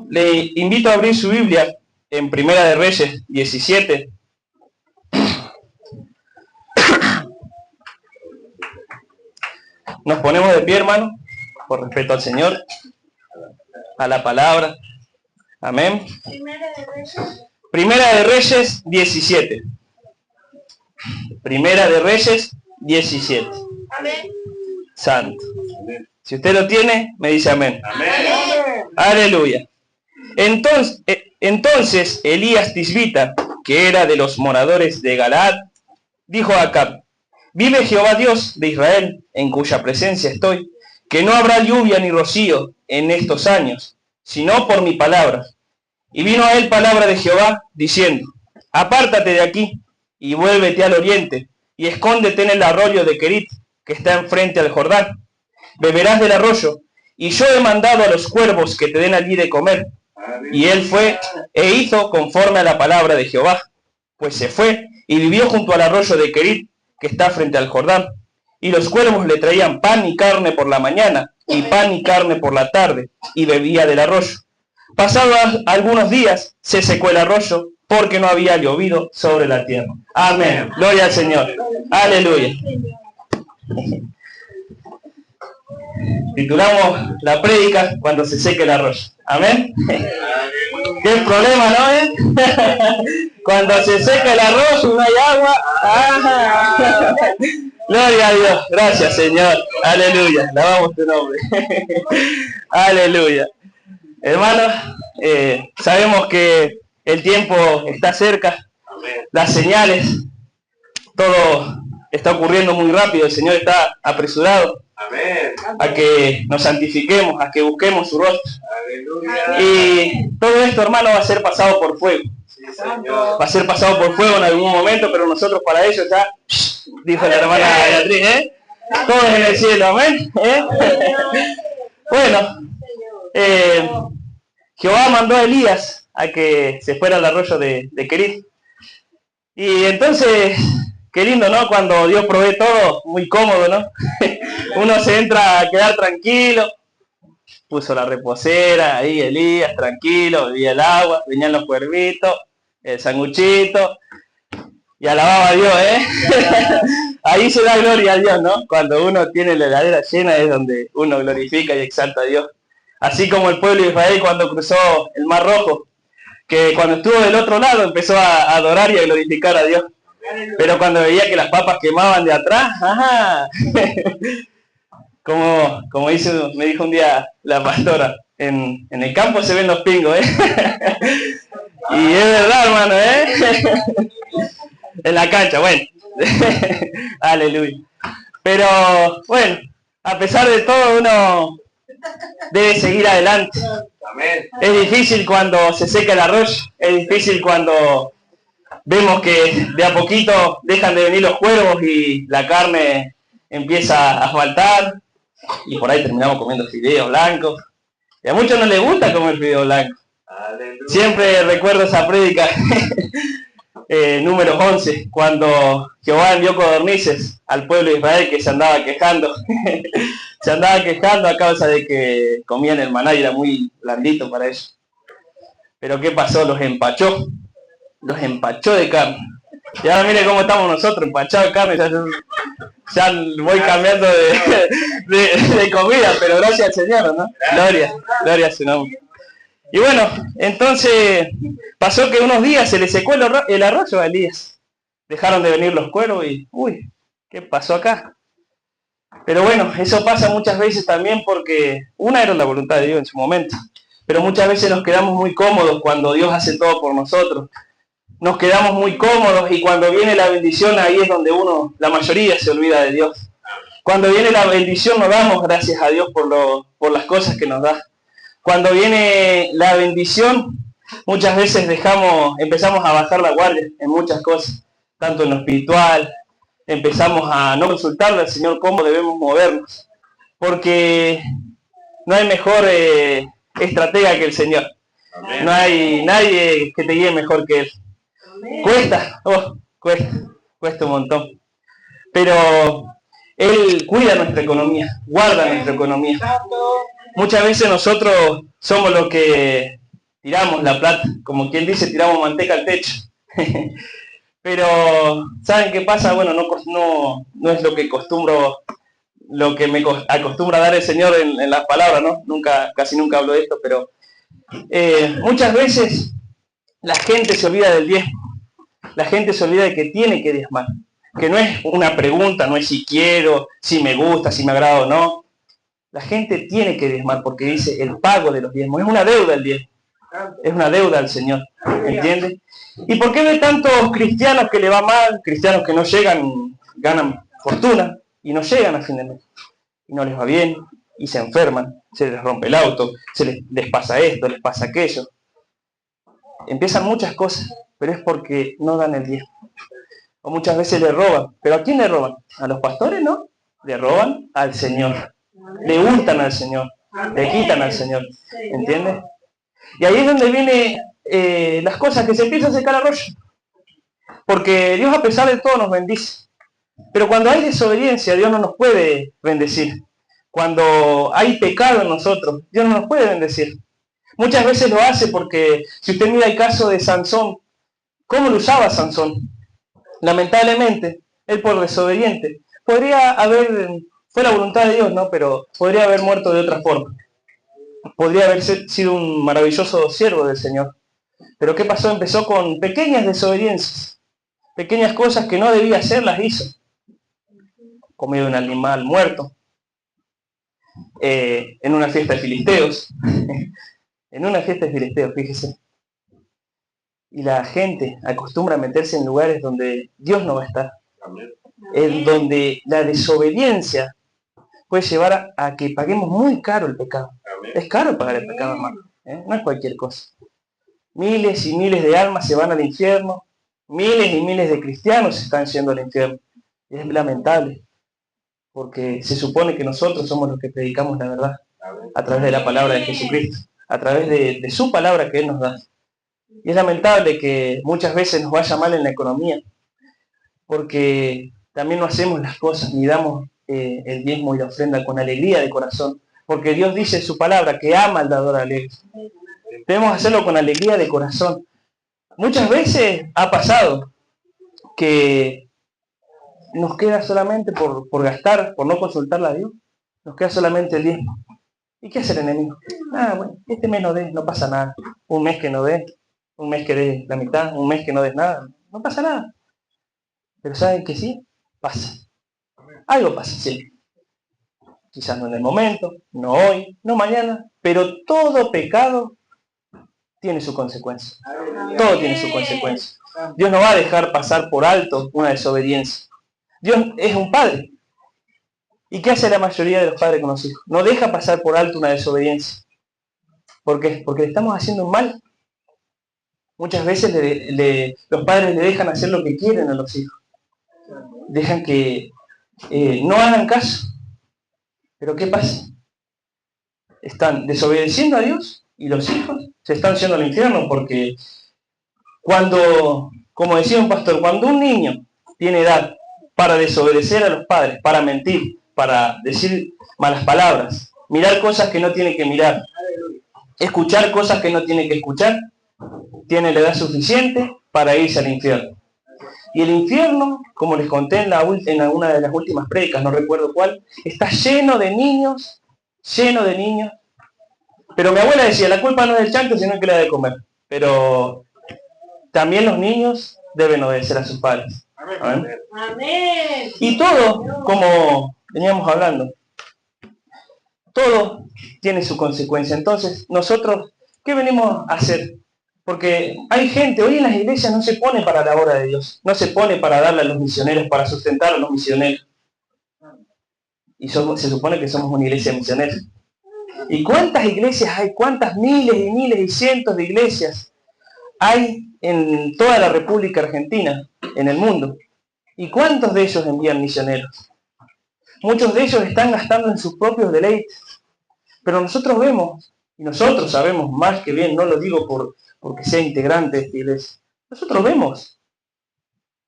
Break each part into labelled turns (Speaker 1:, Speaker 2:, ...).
Speaker 1: le invito a abrir su Biblia en Primera de Reyes 17. Nos ponemos de pie, hermano, por respeto al Señor, a la palabra. Amén. Primera de Reyes 17. Primera de Reyes 17.
Speaker 2: Amén.
Speaker 1: Santo. Si usted lo tiene, me dice amén.
Speaker 2: Amén.
Speaker 1: Aleluya. Entonces Elías Tisbita, que era de los moradores de Galaad, dijo a Acab: vive Jehová Dios de Israel, en cuya presencia estoy, que no habrá lluvia ni rocío en estos años, sino por mi palabra. Y vino a él palabra de Jehová, diciendo: apártate de aquí, y vuélvete al oriente, y escóndete en el arroyo de Querit, que está enfrente al Jordán. Beberás del arroyo, y yo he mandado a los cuervos que te den allí de comer. Y él fue e hizo conforme a la palabra de Jehová, pues se fue y vivió junto al arroyo de Querit, que está frente al Jordán. Y los cuervos le traían pan y carne por la mañana, y pan y carne por la tarde, y bebía del arroyo. Pasados algunos días, se secó el arroyo, porque no había llovido sobre la tierra. Amén. Gloria al Señor. Aleluya. Titulamos la prédica cuando se seque el arroyo. Amén. ¿Qué problema, no? Cuando se seca el arroyo, no hay agua. ¡Ah! Gloria a Dios. Gracias, Señor. Aleluya. Alabamos tu nombre. Aleluya. Hermanos, sabemos que el tiempo está cerca. Las señales, todo está ocurriendo muy rápido. El Señor está apresurado.
Speaker 3: Amén.
Speaker 1: A que nos santifiquemos, a que busquemos su rostro.
Speaker 3: Aleluya.
Speaker 1: Y todo esto, hermano, va a ser pasado por fuego.
Speaker 3: Sí, Señor.
Speaker 1: Va a ser pasado por fuego en algún momento, pero nosotros para ello ya, dijo la hermana Beatriz, todos en el cielo, amén. Bueno, Jehová mandó a Elías a que se fuera al arroyo de Querit. Y entonces, qué lindo, ¿no? Cuando Dios provee todo, muy cómodo, ¿no? Uno se entra a quedar tranquilo. Puso la reposera, ahí Elías, tranquilo, bebía el agua, venían los cuervitos, el sanguchito, y alababa a Dios, Ahí se da gloria a Dios, ¿no? Cuando uno tiene la heladera llena es donde uno glorifica y exalta a Dios. Así como el pueblo de Israel cuando cruzó el Mar Rojo, que cuando estuvo del otro lado empezó a adorar y a glorificar a Dios. Pero cuando veía que las papas quemaban de atrás, ¡ajá! Como me dijo un día la pastora, en el campo se ven los pingos, Y es verdad, hermano, En la cancha, bueno. Aleluya. Pero, bueno, a pesar de todo, uno debe seguir adelante.
Speaker 3: Amén.
Speaker 1: Es difícil cuando se seca el arroyo, es difícil cuando vemos que de a poquito dejan de venir los cuervos y la carne empieza a faltar, y por ahí terminamos comiendo fideos blancos. Y a muchos no les gusta comer fideos blancos.
Speaker 3: Aleluya.
Speaker 1: Siempre recuerdo esa prédica, número 11, cuando Jehová envió codornices al pueblo de Israel que se andaba quejando. Se andaba quejando a causa de que comían el maná y era muy blandito para ellos. Pero ¿qué pasó? Los empachó de carne. Y ahora mire cómo estamos nosotros, empachados de carne. Ya voy cambiando de comida, pero gracias al Señor, ¿no? Gloria a su nombre. Y bueno, entonces pasó que unos días se le secó el arroyo a Elías. Dejaron de venir los cuervos y, uy, ¿qué pasó acá? Pero bueno, eso pasa muchas veces también porque una era la voluntad de Dios en su momento. Pero muchas veces nos quedamos muy cómodos cuando Dios hace todo por nosotros. Nos quedamos muy cómodos y cuando viene la bendición ahí es donde la mayoría se olvida de Dios. Cuando viene la bendición nos damos gracias a Dios por las cosas que nos da. Cuando viene la bendición muchas veces empezamos a bajar la guardia en muchas cosas, tanto en lo espiritual, empezamos a no consultarle al Señor cómo debemos movernos, porque no hay mejor estratega que el Señor.
Speaker 3: Amén.
Speaker 1: No hay nadie que te guíe mejor que Él. Cuesta un montón. Pero Él cuida nuestra economía, guarda nuestra economía. Muchas veces nosotros somos los que tiramos la plata, como quien dice, tiramos manteca al techo. Pero, ¿saben qué pasa? Bueno, no es lo que me acostumbra a dar el Señor en las palabras, ¿no? Casi nunca hablo de esto, pero muchas veces la gente se olvida del diezmo. La gente se olvida de que tiene que diezmar. Que no es una pregunta, no es si quiero, si me gusta, si me agrada o no. La gente tiene que diezmar porque dice el pago de los diezmos. Es una deuda el diezmo. Es una deuda al Señor. ¿Entiendes? ¿Y por qué ve tantos cristianos que le va mal? Cristianos que no llegan, ganan fortuna y no llegan a fin de mes. Y no les va bien y se enferman. Se les rompe el auto, les pasa esto, les pasa aquello. Empiezan muchas cosas, pero es porque no dan el diezmo. O muchas veces le roban. ¿Pero a quién le roban? ¿A los pastores, no? Le roban al Señor. Le hurtan al Señor. Le quitan al Señor. ¿Entiendes? Y ahí es donde vienen las cosas que se empiezan a secar arroyo. Porque Dios a pesar de todo nos bendice. Pero cuando hay desobediencia, Dios no nos puede bendecir. Cuando hay pecado en nosotros, Dios no nos puede bendecir. Muchas veces lo hace porque, si usted mira el caso de Sansón, ¿cómo lo usaba Sansón? Lamentablemente, él por desobediente, fue la voluntad de Dios, ¿no? Pero podría haber muerto de otra forma. Podría haber sido un maravilloso siervo del Señor. Pero ¿qué pasó? Empezó con pequeñas desobediencias. Pequeñas cosas que no debía hacer, las hizo. Comió un animal muerto. En una fiesta de filisteos. En una fiesta de filisteos, fíjese. Y la gente acostumbra a meterse en lugares donde Dios no va a estar. En donde la desobediencia puede llevar a que paguemos muy caro el pecado. Es caro pagar el pecado, hermano. No es cualquier cosa. Miles y miles de almas se van al infierno. Miles y miles de cristianos están yendo al infierno. Y es lamentable. Porque se supone que nosotros somos los que predicamos la verdad. A través de la palabra de Jesucristo. A través de su palabra que Él nos da. Y es lamentable que muchas veces nos vaya mal en la economía. Porque también no hacemos las cosas ni damos el diezmo y la ofrenda con alegría de corazón. Porque Dios dice en su palabra que ama al dador alegre. Debemos hacerlo con alegría de corazón. Muchas veces ha pasado que nos queda solamente por gastar, por no consultarle a Dios, nos queda solamente el diezmo. ¿Y qué hace el enemigo? Bueno, este mes no des, no pasa nada. Un mes que no des, un mes que des la mitad, un mes que no des nada, no pasa nada. Pero ¿saben que sí? Pasa. Algo pasa, sí. Quizás no en el momento, no hoy, no mañana, pero todo pecado tiene su consecuencia. Todo tiene su consecuencia. Dios no va a dejar pasar por alto una desobediencia. Dios es un padre. ¿Y qué hace la mayoría de los padres con los hijos? No deja pasar por alto una desobediencia. ¿Por qué? Porque le estamos haciendo un mal. Muchas veces los padres le dejan hacer lo que quieren a los hijos. Dejan que no hagan caso. Pero ¿qué pasa? Están desobedeciendo a Dios y los hijos se están yendo al infierno porque como decía un pastor, cuando un niño tiene edad para desobedecer a los padres, para mentir, para decir malas palabras, mirar cosas que no tiene que mirar, escuchar cosas que no tiene que escuchar, tiene la edad suficiente para irse al infierno. Y el infierno, como les conté en una de las últimas prédicas, no recuerdo cuál, está lleno de niños. Pero mi abuela decía, la culpa no es del chancho, sino que le da de comer. Pero también los niños deben obedecer a sus padres. ¿Amén? Amén. Y todo, como veníamos hablando, todo tiene su consecuencia. Entonces, nosotros, ¿qué venimos a hacer? Porque hay gente, hoy en las iglesias no se pone para la obra de Dios, no se pone para darle a los misioneros, para sustentar a los misioneros. Y se supone que somos una iglesia de misioneros. ¿Y cuántas iglesias hay? ¿Cuántas miles y miles y cientos de iglesias hay en toda la República Argentina, en el mundo? ¿Y cuántos de ellos envían misioneros? Muchos de ellos están gastando en sus propios deleites. Pero nosotros vemos, y nosotros sabemos más que bien, no lo digo porque sea integrante de esta iglesia, nosotros vemos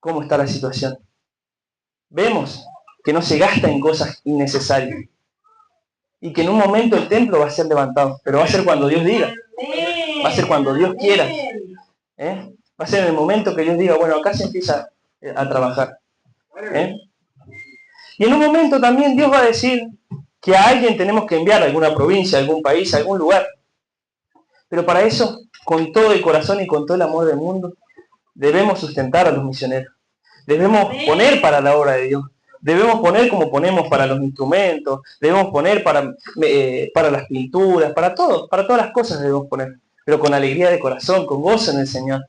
Speaker 1: cómo está la situación. Vemos que no se gasta en cosas innecesarias. Y que en un momento el templo va a ser levantado, pero va a ser cuando Dios diga. Va a ser cuando Dios quiera. Va a ser en el momento que Dios diga, bueno, acá se empieza a trabajar. Y en un momento también Dios va a decir que a alguien tenemos que enviar a alguna provincia, a algún país, a algún lugar. Pero para eso, con todo el corazón y con todo el amor del mundo, debemos sustentar a los misioneros. Debemos poner para la obra de Dios. Debemos poner como ponemos para los instrumentos. Debemos poner para las pinturas, para todo, para todas las cosas debemos poner. Pero con alegría de corazón, con gozo en el Señor.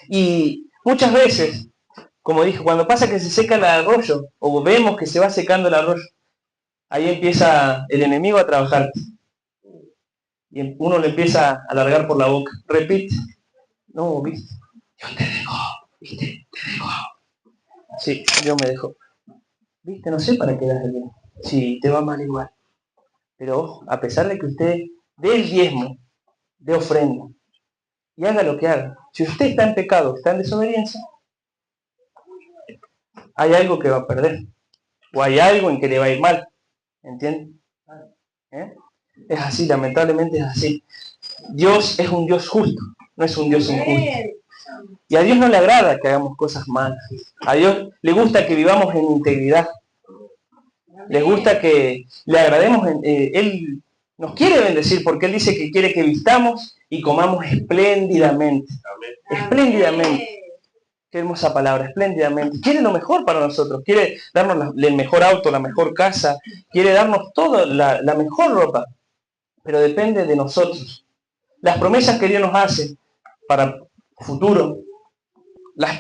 Speaker 1: Y muchas veces, como dije, cuando pasa que se seca el arroyo, o vemos que se va secando el arroyo, ahí empieza el enemigo a trabajar. Y uno le empieza a alargar por la boca. Repite. No, ¿viste? Dios te dejó. ¿Viste? Te dejó. Sí, Dios me dejó. ¿Viste? No sé para qué das el diezmo. Sí, te va mal igual. Pero ojo, a pesar de que usted dé el diezmo, dé ofrenda, y haga lo que haga. Si usted está en pecado, está en desobediencia, hay algo que va a perder. O hay algo en que le va a ir mal. ¿Entiende? Es así, lamentablemente es así. Dios es un Dios justo, no es un Dios injusto. Y a Dios no le agrada que hagamos cosas malas. A Dios le gusta que vivamos en integridad. Le gusta que le agrademos. Él nos quiere bendecir porque Él dice que quiere que vistamos y comamos espléndidamente. Espléndidamente. Qué hermosa palabra, espléndidamente. Quiere lo mejor para nosotros. Quiere darnos el mejor auto, la mejor casa. Quiere darnos todo, la mejor ropa. Pero depende de nosotros. Las promesas que Dios nos hace para futuro,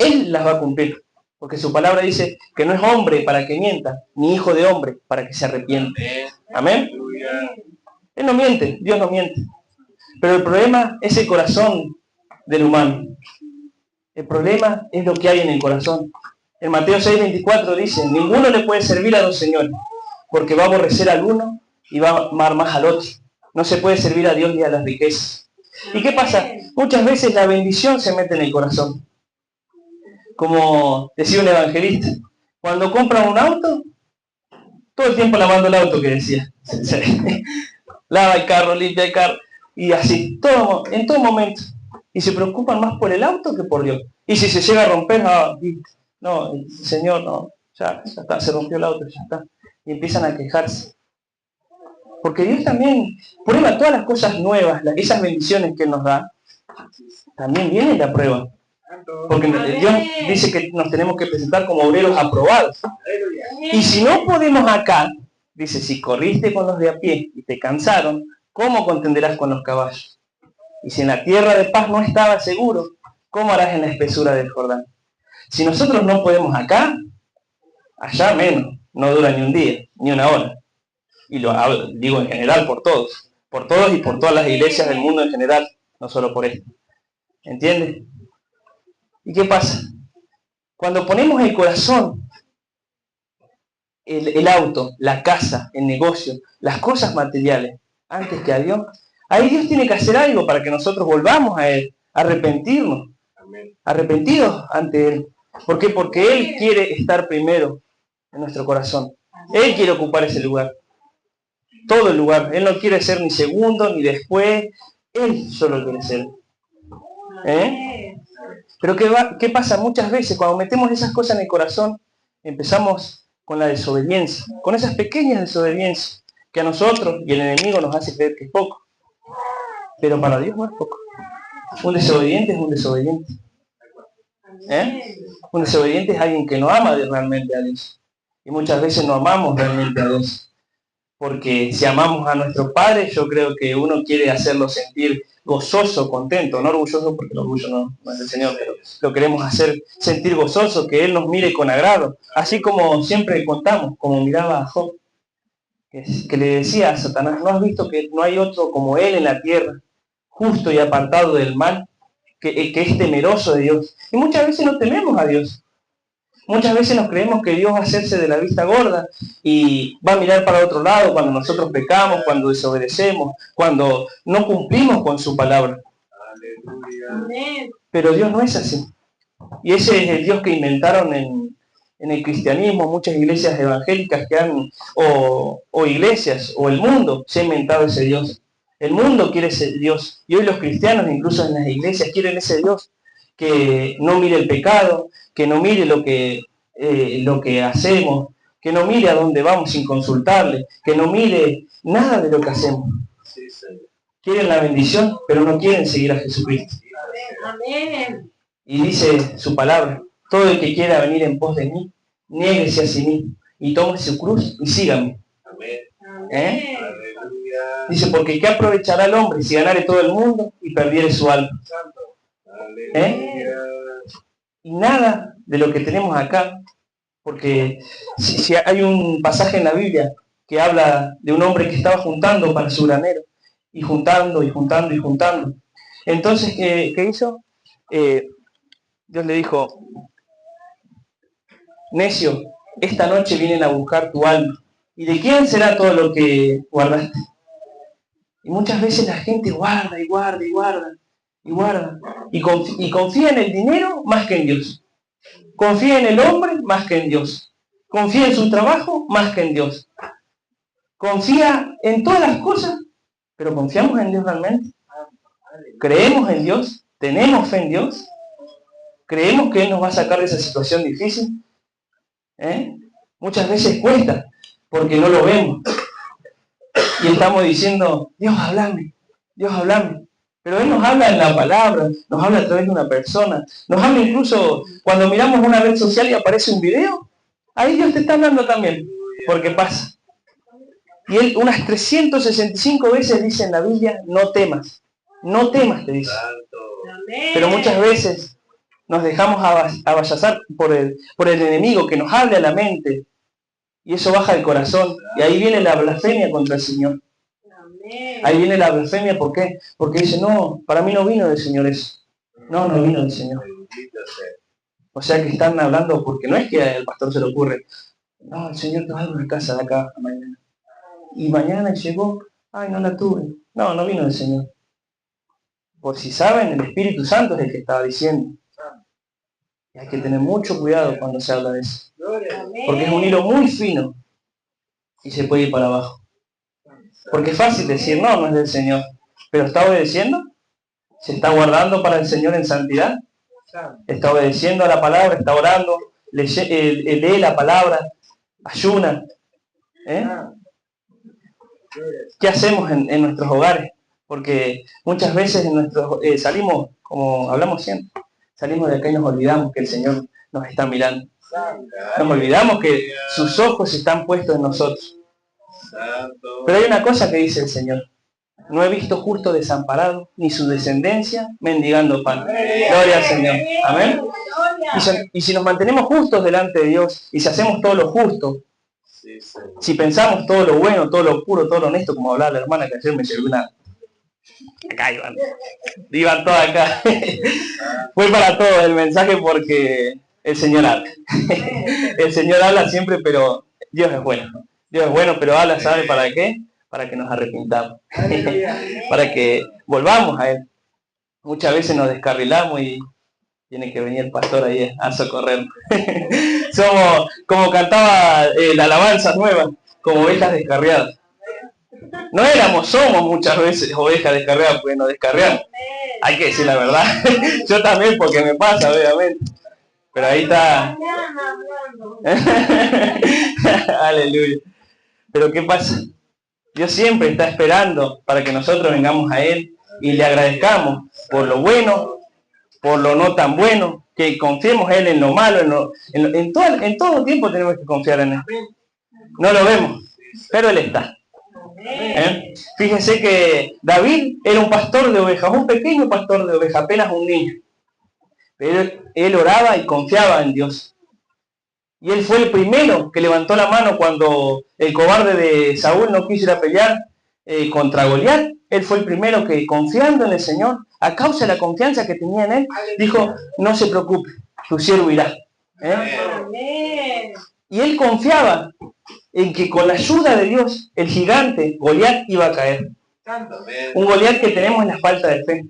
Speaker 1: Él las va a cumplir. Porque su palabra dice que no es hombre para que mienta, ni hijo de hombre para que se arrepienta. Amén. Él no miente, Dios no miente. Pero el problema es el corazón del humano. El problema es lo que hay en el corazón. En Mateo 6:24 dice, ninguno le puede servir a dos señores, porque va a aborrecer al uno y va a amar más al otro. No se puede servir a Dios ni a las riquezas. ¿Y qué pasa? Muchas veces la bendición se mete en el corazón. Como decía un evangelista, cuando compran un auto, todo el tiempo lavando el auto, que decía. Lava el carro, limpia el carro, y así, en todo momento. Y se preocupan más por el auto que por Dios. Y si se llega a romper, no, Señor, no, ya está, se rompió el auto, ya está. Y empiezan a quejarse. Porque Dios también prueba todas las cosas nuevas, esas bendiciones que Él nos da, también viene la prueba. Porque Dios dice que nos tenemos que presentar como obreros aprobados. Y si no podemos acá, dice, si corriste con los de a pie y te cansaron, ¿cómo contenderás con los caballos? Y si en la tierra de paz no estabas seguro, ¿cómo harás en la espesura del Jordán? Si nosotros no podemos acá, allá menos, no dura ni un día, ni una hora. Y lo digo en general por todos y por todas las iglesias del mundo en general, no solo por esto. ¿Entiendes? ¿Y qué pasa? Cuando ponemos el corazón, el auto, la casa, el negocio, las cosas materiales, antes que a Dios, ahí Dios tiene que hacer algo para que nosotros volvamos a Él, arrepentirnos, arrepentidos ante Él. ¿Por qué? Porque Él quiere estar primero en nuestro corazón. Él quiere ocupar ese lugar. Todo el lugar. Él no quiere ser ni segundo, ni después. Él solo quiere ser. Pero ¿qué pasa? Muchas veces cuando metemos esas cosas en el corazón, empezamos con la desobediencia, con esas pequeñas desobediencias que a nosotros y el enemigo nos hace creer que es poco. Pero para Dios no es poco. Un desobediente es un desobediente. Un desobediente es alguien que no ama realmente a Dios. Y muchas veces no amamos realmente a Dios. Porque si amamos a nuestro Padre, yo creo que uno quiere hacerlo sentir gozoso, contento, no orgulloso, porque el orgullo no es del Señor, pero lo queremos hacer sentir gozoso, que Él nos mire con agrado. Así como siempre contamos, como miraba a Job, que le decía a Satanás, ¿no has visto que no hay otro como Él en la tierra, justo y apartado del mal, que es temeroso de Dios? Y muchas veces no tememos a Dios. Muchas veces nos creemos que Dios va a hacerse de la vista gorda y va a mirar para otro lado cuando nosotros pecamos, cuando desobedecemos, cuando no cumplimos con su palabra. Pero Dios no es así. Y ese es el Dios que inventaron en el cristianismo, muchas iglesias evangélicas que han, o iglesias, o el mundo, se ha inventado ese Dios. El mundo quiere ese Dios. Y hoy los cristianos, incluso en las iglesias, quieren ese Dios que no mire el pecado, que no mire lo que hacemos, que no mire a dónde vamos sin consultarle, que no mire nada de lo que hacemos.
Speaker 3: Sí, Señor.
Speaker 1: Quieren la bendición, pero no quieren seguir a Jesucristo.
Speaker 2: Amén.
Speaker 1: Y dice su palabra, todo el que quiera venir en pos de mí, niéguese a sí mismo y tome su cruz y sígame.
Speaker 3: Amén.
Speaker 1: ¿Eh?
Speaker 3: Aleluya.
Speaker 1: Dice, porque ¿qué aprovechará el hombre si ganare todo el mundo y perdiere su alma?
Speaker 3: Aleluya.
Speaker 1: Y nada de lo que tenemos acá, porque si hay un pasaje en la Biblia que habla de un hombre que estaba juntando para su granero, y juntando, y juntando, y juntando. Entonces, ¿qué hizo? Dios le dijo, necio, esta noche vienen a buscar tu alma. ¿Y de quién será todo lo que guardaste? Y muchas veces la gente guarda, y guarda, y guarda, y guarda. Y confía en el dinero más que en Dios. Confía en el hombre más que en Dios. Confía en su trabajo más que en Dios. Confía en todas las cosas, pero ¿confiamos en Dios realmente? ¿Creemos en Dios? ¿Tenemos fe en Dios? ¿Creemos que Él nos va a sacar de esa situación difícil? Muchas veces cuesta, porque no lo vemos. Y estamos diciendo, Dios, háblame, Dios, háblame. Pero Él nos habla en la palabra, nos habla a través de una persona, nos habla incluso cuando miramos una red social y aparece un video, ahí Dios te está hablando también, porque pasa. Y Él unas 365 veces dice en la Biblia, no temas, te dice. Pero muchas veces nos dejamos avallazar por el enemigo que nos habla a la mente, y eso baja el corazón, y ahí viene la blasfemia contra el Señor. Ahí viene la blasfemia, ¿por qué? Porque dice, no, para mí no vino del Señor eso. No vino del Señor. O sea que están hablando, porque no es que al pastor se le ocurre, no, el Señor te va a dar una casa de acá a mañana. Y mañana llegó, ay, no la tuve. No vino del Señor. Por si saben, el Espíritu Santo es el que estaba diciendo. Y hay que tener mucho cuidado cuando se habla de eso. Porque es un hilo muy fino y se puede ir para abajo. Porque es fácil decir, no es del Señor. Pero ¿está obedeciendo? ¿Se está guardando para el Señor en santidad? ¿Está obedeciendo a la palabra? ¿Está orando? ¿Lee la palabra? ¿Ayuna? ¿Qué hacemos en nuestros hogares? Porque muchas veces salimos, como hablamos siempre, salimos de acá y nos olvidamos que el Señor nos está mirando. Nos olvidamos que sus ojos están puestos en nosotros. Pero hay una cosa que dice el Señor. No he visto justo desamparado, ni su descendencia mendigando pan. Gloria al Señor. Amén. Y si nos mantenemos justos delante de Dios, y si hacemos todo lo justo, si pensamos todo lo bueno, todo lo puro, todo lo honesto, como hablaba la hermana que ayer me llegó una... Acá iban todos acá. Fue para todos el mensaje porque el Señor habla. El Señor habla siempre, pero Dios es bueno. Dios es bueno, pero habla, ¿sabe para qué? Para que nos arrepintamos. Para que volvamos a Él. Muchas veces nos descarrilamos y tiene que venir el pastor ahí a socorrernos. Somos, como cantaba la alabanza nueva, como ovejas descarriadas. No somos muchas veces ovejas descarriadas porque nos descarriamos. Hay que decir la verdad. Yo también porque me pasa, obviamente. Pero ahí está. Aleluya. Pero ¿qué pasa? Dios siempre está esperando para que nosotros vengamos a Él y le agradezcamos por lo bueno, por lo no tan bueno, que confiemos en Él en lo malo, en todo tiempo tenemos que confiar en Él. No lo vemos, pero Él está. Fíjense que David era un pastor de ovejas, un pequeño pastor de ovejas, apenas un niño. Pero él oraba y confiaba en Dios. Y él fue el primero que levantó la mano cuando el cobarde de Saúl no quiso ir a pelear contra Goliat. Él fue el primero que, confiando en el Señor, a causa de la confianza que tenía en Él, dijo, no se preocupe, tu siervo irá. Y él confiaba en que con la ayuda de Dios, el gigante Goliat iba a caer. Un Goliat que tenemos en la falta de fe.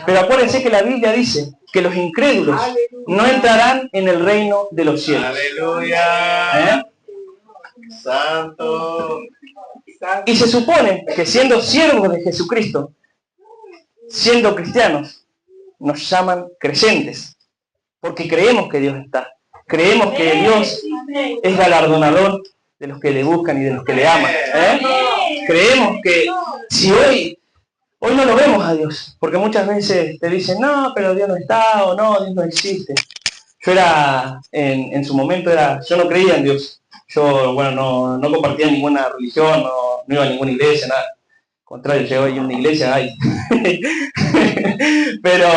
Speaker 1: Pero acuérdense que la Biblia dice que los incrédulos no entrarán en el reino de los cielos.
Speaker 3: Aleluya. Santo.
Speaker 1: Y se supone que siendo siervos de Jesucristo, siendo cristianos, nos llaman creyentes, porque creemos que Dios está. Creemos que Dios es galardonador de los que le buscan y de los que le aman. Creemos que si hoy no lo vemos a Dios, porque muchas veces te dicen, no, pero Dios no está, o no, Dios no existe. Yo en su momento yo no creía en Dios. Yo, bueno, no compartía ninguna religión, no iba a ninguna iglesia, nada. Al contrario, llego a una iglesia, ay. Pero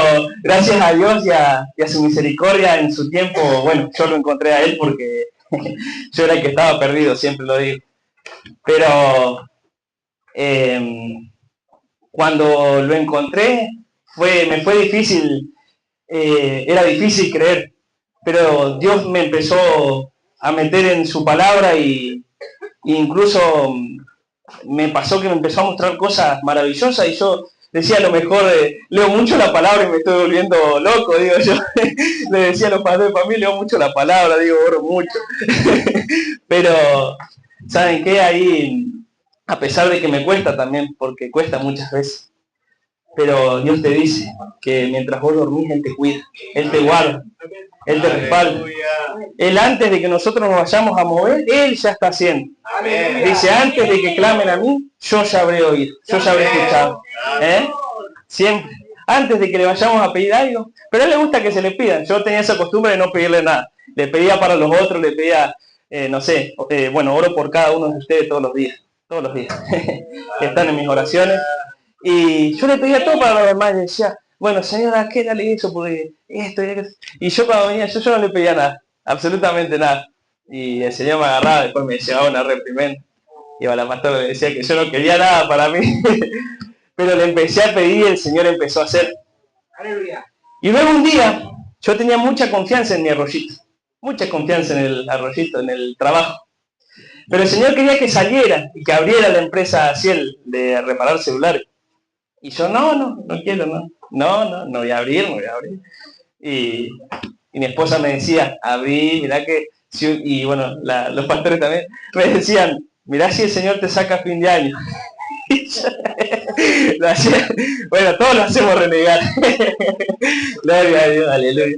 Speaker 1: gracias a Dios y a su misericordia en su tiempo, bueno, yo lo encontré a Él porque yo era el que estaba perdido, siempre lo digo. Pero cuando lo encontré, me fue difícil, era difícil creer, pero Dios me empezó a meter en su palabra y incluso me pasó que me empezó a mostrar cosas maravillosas y yo decía, a lo mejor leo mucho la palabra y me estoy volviendo loco, digo yo. Le decía a los padres, para mí leo mucho la palabra, digo, oro mucho. Pero, ¿saben qué? Ahí, a pesar de que me cuesta también, porque cuesta muchas veces, pero Dios te dice que mientras vos dormís, Él te cuida, Él te guarda, Él te respalda. Él antes de que nosotros nos vayamos a mover, Él ya está haciendo. Dice, antes de que clamen a mí, yo ya habré oído, yo ya habré escuchado. Siempre. Antes de que le vayamos a pedir algo. Pero a Él le gusta que se le pidan. Yo tenía esa costumbre de no pedirle nada. Le pedía para los otros, le pedía, no sé, bueno, oro por cada uno de ustedes todos los días. Todos los días. Que están en mis oraciones. Y yo le pedía todo para los demás y decía, bueno, señora, ¿qué dale eso? Porque esto y aquello. Y yo cuando venía, yo no le pedía nada, absolutamente nada. Y el Señor me agarraba, después me llevaba una reprimenda. Iba a la pastora y le decía que yo no quería nada para mí. Pero le empecé a pedir y el Señor empezó a hacer.
Speaker 2: Aleluya.
Speaker 1: Y luego un día, yo tenía mucha confianza en mi arroyito. Mucha confianza en el arroyito, en el trabajo. Pero el Señor quería que saliera y que abriera la empresa Ciel de reparar celulares. Y yo, no quiero, no voy a abrir. Y mi esposa me decía, abrí, mirá que, y bueno, los pastores también, me decían, mirá si el Señor te saca a fin de año. Bueno, todos lo hacemos renegar. Gloria a Dios, aleluya.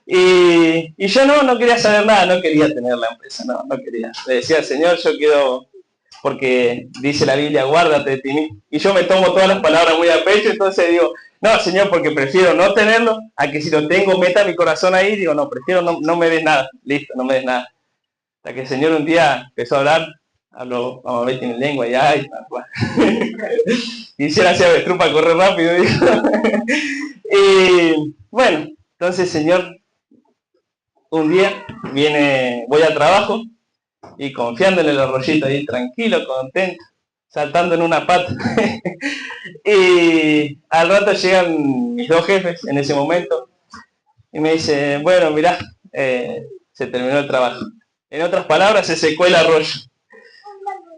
Speaker 1: Y yo no quería saber nada, no quería tener la empresa, no quería. Le decía al Señor, yo quiero, porque dice la Biblia, guárdate de ti mismo. Y yo me tomo todas las palabras muy a pecho, entonces digo, no, Señor, porque prefiero no tenerlo, a que si lo tengo meta mi corazón ahí, digo, no, prefiero no me des nada, listo, no me des nada. Hasta que el Señor un día empezó a hablar, habló, vamos a ver, tiene lengua, y ay, quisiera hacer avestruz para correr rápido, digo. Y bueno, entonces Señor, un día voy al trabajo, y confiando en el arroyito ahí, tranquilo, contento, saltando en una pata. Y al rato llegan mis dos jefes en ese momento y me dicen, bueno, mirá, se terminó el trabajo. En otras palabras, se secó el arroyo.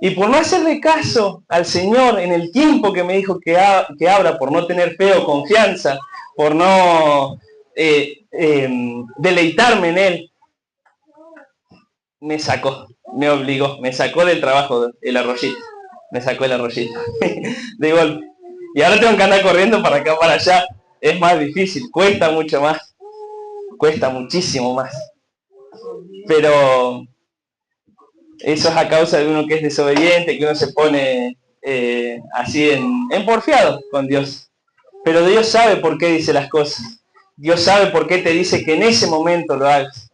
Speaker 1: Y por no hacerle caso al Señor en el tiempo que me dijo que abra, por no tener fe o confianza, por no deleitarme en Él, me sacó, me obligó, me sacó del trabajo el arroyito, me sacó el arroyito de golpe. Y ahora tengo que andar corriendo para acá, para allá. Es más difícil, cuesta mucho más, cuesta muchísimo más. Pero eso es a causa de uno que es desobediente, que uno se pone así en porfiado con Dios. Pero Dios sabe por qué dice las cosas. Dios sabe por qué te dice que en ese momento lo hagas.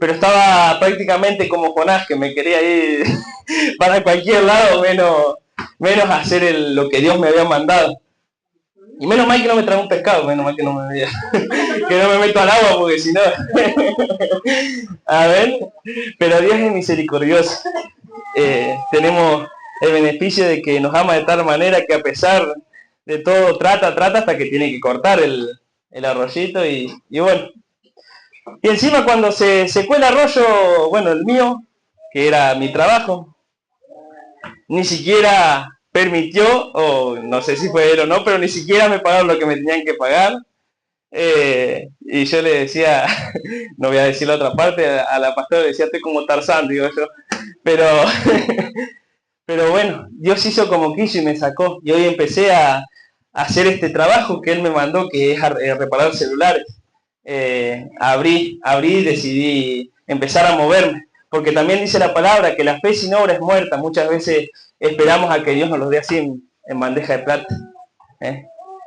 Speaker 1: Pero estaba prácticamente como Jonás, que me quería ir para cualquier lado, menos hacer lo que Dios me había mandado. Y menos mal que no me trae un pescado, menos mal que no me que no me meto al agua, porque si no... A ver, pero Dios es misericordioso. Tenemos el beneficio de que nos ama de tal manera que a pesar de todo trata hasta que tiene que cortar el arroyito y bueno. Y encima cuando se secó el arroyo, bueno, el mío, que era mi trabajo, ni siquiera permitió, o no sé si fue él o no, pero ni siquiera me pagaron lo que me tenían que pagar. Y yo le decía, no voy a decir la otra parte, a la pastora le decía, estoy como Tarzán, digo yo, pero Pero bueno, Dios hizo como quiso y me sacó. Y hoy empecé a hacer este trabajo que Él me mandó, que es reparar celulares. Abrí y decidí empezar a moverme. Porque también dice la palabra que la fe sin obra es muerta. Muchas veces esperamos a que Dios nos lo dé así en bandeja de plata.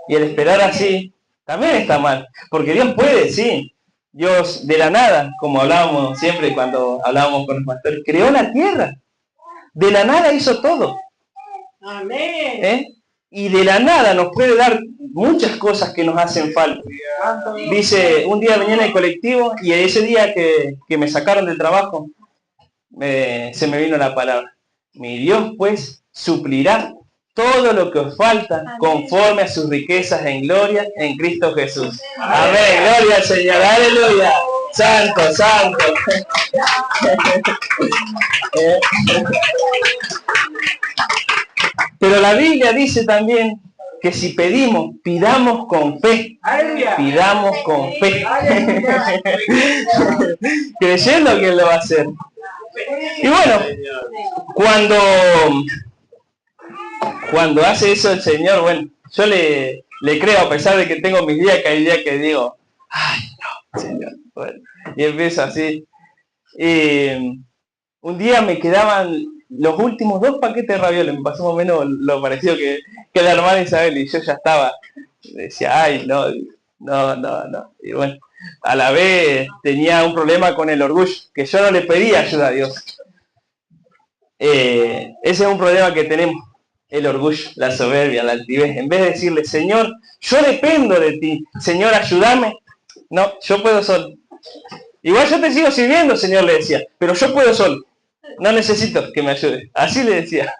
Speaker 1: Y el esperar así también está mal. Porque Dios puede, sí. Dios de la nada, como hablábamos siempre cuando hablábamos con los pastores, creó la tierra. De la nada hizo todo.
Speaker 2: Amén.
Speaker 1: Y de la nada nos puede dar muchas cosas que nos hacen falta. Dice, un día venía en el colectivo y ese día que me sacaron del trabajo, se me vino la palabra. Mi Dios pues suplirá todo lo que os falta conforme a sus riquezas en gloria en Cristo Jesús. Amén, gloria al Señor, aleluya. Santo, santo. Pero la Biblia dice también que si pedimos, pidamos con fe. Pidamos con fe. Creyendo que Él lo va a hacer. Y bueno, cuando hace eso el Señor, bueno, yo le creo, a pesar de que tengo mis días, que hay días que digo, ay, no, Señor. Bueno, y empiezo así. Un día me quedaban los últimos 2 paquetes de ravioles, me pasó más o menos lo parecido que la hermana Isabel, y yo ya estaba, decía, ay, no. Y bueno, a la vez tenía un problema con el orgullo, que yo no le pedía ayuda a Dios. Ese es un problema que tenemos, el orgullo, la soberbia, la altivez. En vez de decirle, Señor, yo dependo de ti, Señor, ayúdame. No, yo puedo solo. Igual yo te sigo sirviendo, Señor, le decía, pero yo puedo solo. No necesito que me ayude. Así le decía.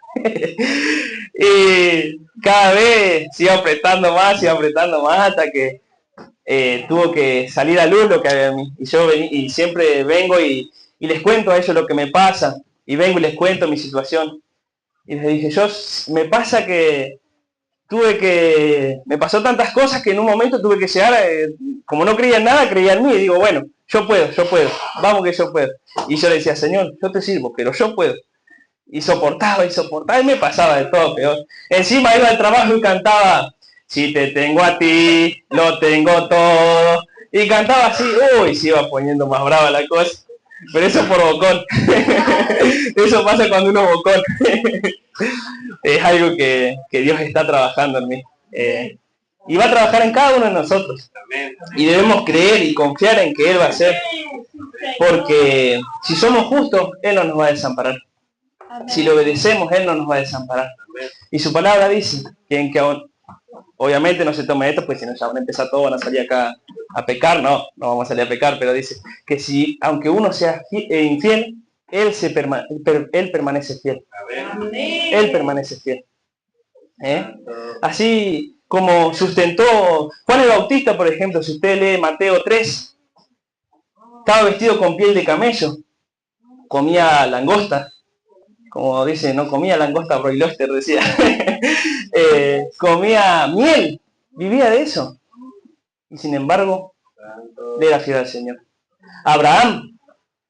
Speaker 1: Y cada vez se iba apretando más hasta que tuvo que salir a luz lo que había en mí. Y yo y siempre vengo y les cuento a ellos lo que me pasa. Y vengo y les cuento mi situación. Y les dije, me pasa que me pasó tantas cosas que en un momento tuve que llegar, como no creía en nada, creía en mí. Y digo, bueno, yo puedo, vamos que yo puedo. Y yo le decía, Señor, yo te sirvo, pero yo puedo. Y soportaba, y me pasaba de todo peor. Encima iba al trabajo y cantaba, si te tengo a ti, lo tengo todo. Y cantaba así, se iba poniendo más brava la cosa. Pero eso por bocón. Eso pasa cuando uno es bocón. Es algo que Dios está trabajando en mí. Y va a trabajar en cada uno de nosotros. Y debemos creer y confiar en que Él va a hacer. Porque si somos justos, Él no nos va a desamparar. Si le obedecemos, Él no nos va a desamparar. Y su palabra dice que obviamente no se tome esto, pues si no ya van a empezar todos, van a salir acá a pecar. No vamos a salir a pecar, pero dice que si, aunque uno sea infiel, Él permanece fiel. Él permanece fiel. Así como sustentó Juan el Bautista, por ejemplo, si usted lee Mateo 3, estaba vestido con piel de camello, comía langosta, como dice, no comía langosta broiloster, decía, comía miel, vivía de eso, y sin embargo, le era fiel al Señor. Abraham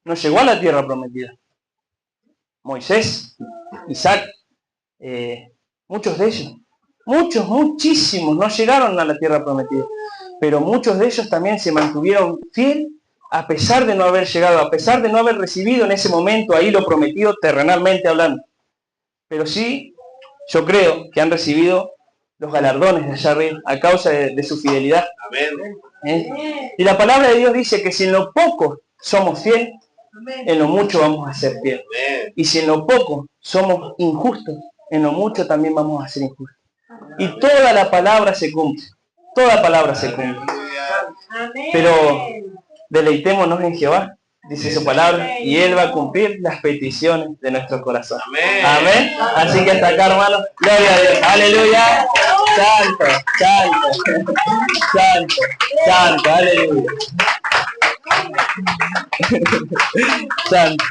Speaker 1: no llegó a la tierra prometida. Moisés, Isaac, muchos de ellos, muchísimos no llegaron a la tierra prometida, pero muchos de ellos también se mantuvieron fiel a pesar de no haber llegado, a pesar de no haber recibido en ese momento ahí lo prometido terrenalmente hablando. Pero sí, yo creo que han recibido los galardones de allá arriba a causa de su fidelidad. Amén. Y la palabra de Dios dice que si en lo poco somos fieles, en lo mucho vamos a ser fieles. Y si en lo poco somos injustos, en lo mucho también vamos a ser injustos. Y toda la palabra se cumple. Toda palabra se cumple. Pero deleitémonos en Jehová, dice su palabra, y Él va a cumplir las peticiones de nuestro corazón. Amén. Así que hasta acá, hermanos. Gloria a Dios. Aleluya. Santo, santo, santo, santo. Aleluya. Santo.